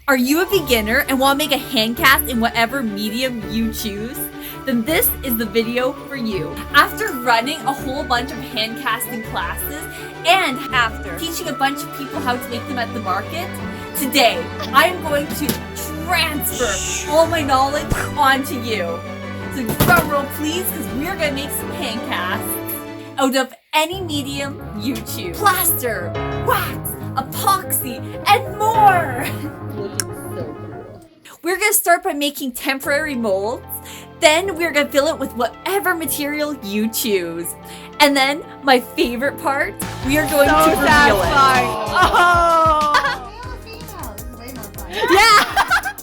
Are you a beginner and want to make a hand cast in whatever medium you choose? Then this is the video for you. After running a whole bunch of hand casting classes and after teaching a bunch of people how to make them at the market, today I am going to transfer all my knowledge onto you. So drum roll please, because we're going to make some hand casts out of any medium you choose. Plaster, wax, epoxy, and more! We're going to start by making temporary molds. Then we're going to fill it with whatever material you choose. And then, my favorite part, we are going to reveal it. Oh! Yeah!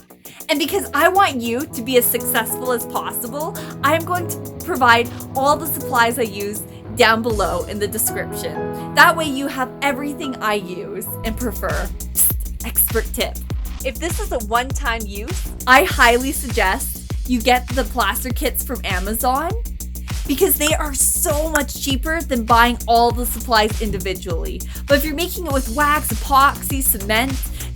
And because I want you to be as successful as possible, I'm going to provide all the supplies I use down below in the description. That way you have everything I use and prefer. Psst, expert tip. If this is a one-time use, I highly suggest you get the plaster kits from Amazon because they are so much cheaper than buying all the supplies individually. But if you're making it with wax, epoxy, cement,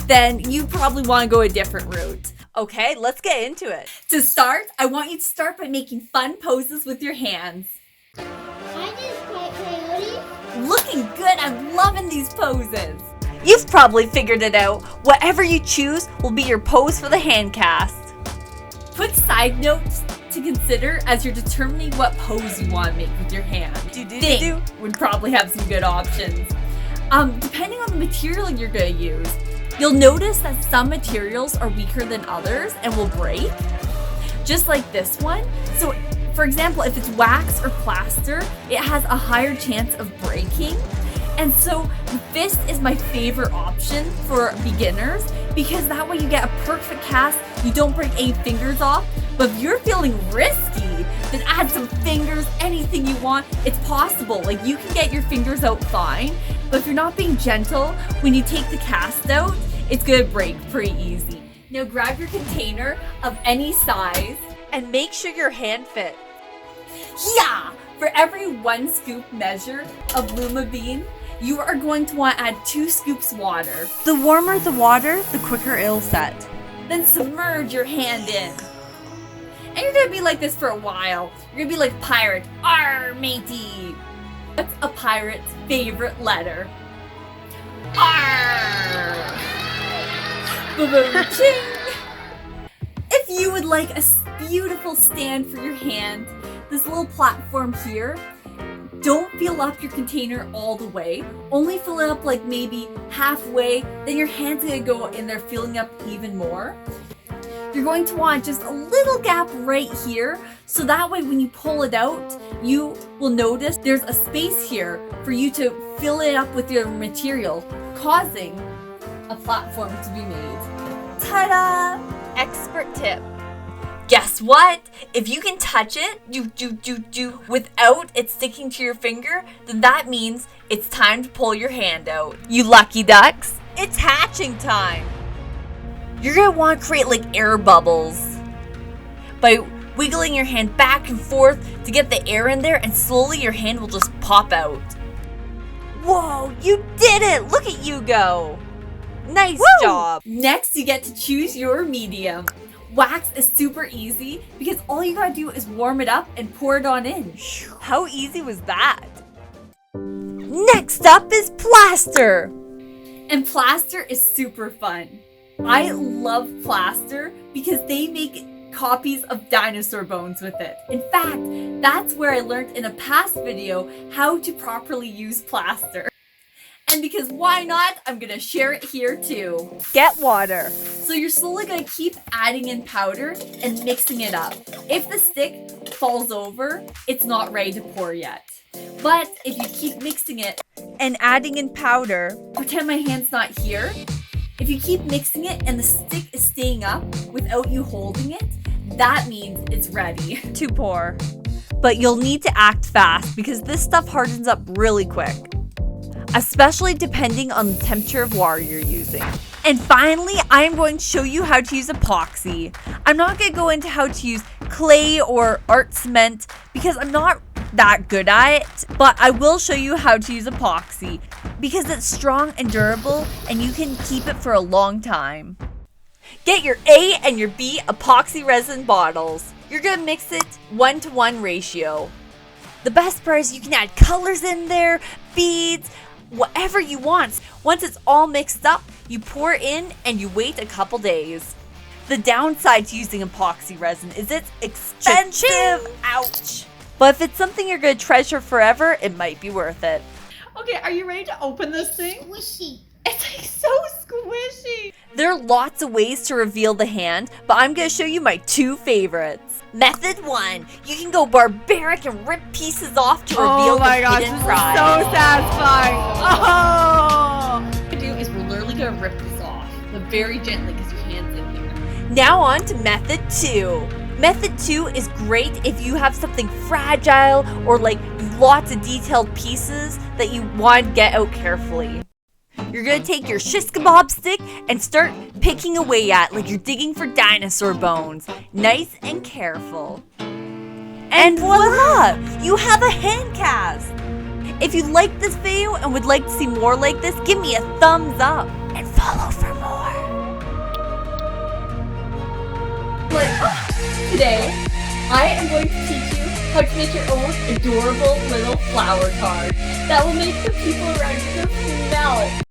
then you probably want to go a different route. Okay, let's get into it. To start, I want you to start by making fun poses with your hands. Looking good, I'm loving these poses. You've probably figured it out. Whatever you choose will be your pose for the hand cast. Put side notes to consider as you're determining what pose you want to make with your hand. Thing would probably have some good options. Depending on the material you're going to use, you'll notice that some materials are weaker than others and will break. Just like this one. So, for example, if it's wax or plaster, it has a higher chance of breaking. And so this is my favorite option for beginners because that way you get a perfect cast, you don't break any fingers off. But if you're feeling risky, then add some fingers, anything you want. It's possible, like you can get your fingers out fine. But if you're not being gentle, when you take the cast out, it's gonna break pretty easy. Now grab your container of any size and make sure your hand fits. Yeah! For every 1 scoop measure of Luma bean, you are going to want to add 2 scoops water. The warmer the water, the quicker it'll set. Then submerge your hand in. And you're going to be like this for a while. You're going to be like a pirate. Arr, matey. What's a pirate's favorite letter? Arr. Ba-boom-ching. If you would like a beautiful stand for your hand, this little platform here, don't fill up your container all the way. Only fill it up like maybe halfway, then your hand's gonna go in there filling up even more. You're going to want just a little gap right here, so that way when you pull it out, you will notice there's a space here for you to fill it up with your material, causing a platform to be made. Ta-da! Expert tip. Guess what? If you can touch it, without it sticking to your finger, then that means it's time to pull your hand out. You lucky ducks, it's hatching time. You're gonna want to create like air bubbles by wiggling your hand back and forth to get the air in there, and slowly your hand will just pop out. Whoa, you did it! Look at you go! Nice job! Next, you get to choose your medium. Wax is super easy because all you gotta do is warm it up and pour it on in. How easy was that? Next up is plaster. And plaster is super fun. I love plaster because they make copies of dinosaur bones with it. In fact, that's where I learned in a past video how to properly use plaster. And because why not, I'm gonna share it here too. Get water. So you're slowly gonna keep adding in powder and mixing it up. If the stick falls over, it's not ready to pour yet. But if you keep mixing it and adding in powder, pretend my hand's not here. If you keep mixing it and the stick is staying up without you holding it, that means it's ready to pour. But you'll need to act fast because this stuff hardens up really quick, especially depending on the temperature of water you're using. And finally, I'm going to show you how to use epoxy. I'm not going to go into how to use clay or art cement because I'm not that good at it, but I will show you how to use epoxy because it's strong and durable and you can keep it for a long time. Get your A and your B epoxy resin bottles. You're gonna mix it 1-to-1 ratio. The best part is you can add colors in there, beads, whatever you want. Once it's all mixed up, you pour in and you wait a couple days. The downside to using epoxy resin is it's expensive. Cha-ching! Ouch. But if it's something you're gonna treasure forever, it might be worth it. Okay, are you ready to open this thing? Squishy. It's like so squishy. There are lots of ways to reveal the hand, but I'm gonna show you my 2 favorites. Method 1, you can go barbaric and rip pieces off to reveal the hidden prize. So satisfying. Oh! What we're gonna do is we're literally gonna rip this off, but very gently because your hand's in there. Now on to method 2. Method 2 is great if you have something fragile or like lots of detailed pieces that you want to get out carefully. You're gonna take your shish kebab stick and start picking away at like you're digging for dinosaur bones. Nice and careful. And voila! You have a hand cast! If you liked this video and would like to see more like this, give me a thumbs up and follow for more. Today, I am going to teach you how to make your own adorable little flower card that will make the people around you melt.